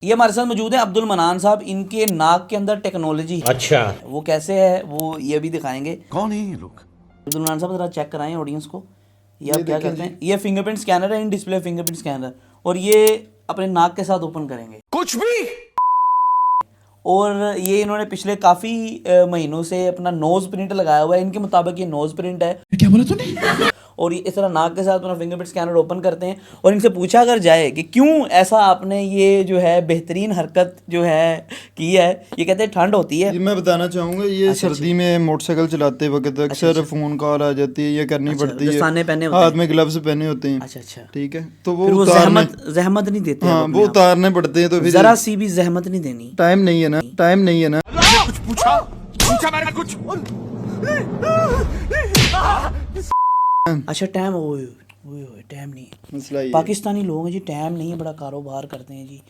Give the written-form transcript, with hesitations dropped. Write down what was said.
ये हमारे साथ मौजूद है अब्दुल मनान साहब। इनके नाक के अंदर टेक्नोलॉजी, अच्छा, वो कैसे है वो ये भी दिखाएंगे। कौन है ये लोग? अब्दुल मनान साहब जरा चेक कराएं ऑडियंस को। ये आप क्या करते हैं, ये फिंगरप्रिंट स्कैनर है, इन डिस्प्ले फिंगरप्रिंट स्कैनर, और ये अपने नाक के साथ ओपन करेंगे कुछ भी। और ये इन्होंने पिछले काफी महीनों से अपना नोज प्रिंट लगाया हुआ है। इनके मुताबिक ये नोज प्रिंट है। क्या बोला तूने? और ये इस तरह नाक के साथ अपना फिंगरप्रिंट स्कैनर ओपन करते हैं और इनसे पूछा अगर जाए कि क्यों ऐसा आपने ये जो है बेहतरीन हरकत जो है की है, ये कहते हैं ठंड होती है। ये मैं बताना चाहूँगा, ये सर्दी में मोटरसाइकिल चलाते वक्त अक्सर फ़ोन कॉल आ जाती है, ये करनी पड़ती है, दस्ताने पहने होते हाथ में ग्लव्स पहने होते हैं। अच्छा, ठीक है, तो फिर वो जहमत नहीं देते। हाँ, वो उतारने पड़ते हैं, तो फिर जरा सी भी जहमत नहीं देनी। टाइम नहीं है ना, टाइम नहीं है ना। कुछ पूछा मैंने कुछ। अच्छा टाइम, ओए टाइम नहीं है। मसला ये है। पाकिस्तानी लोग हैं जी, टाइम नहीं है, बड़ा कारोबार करते हैं जी।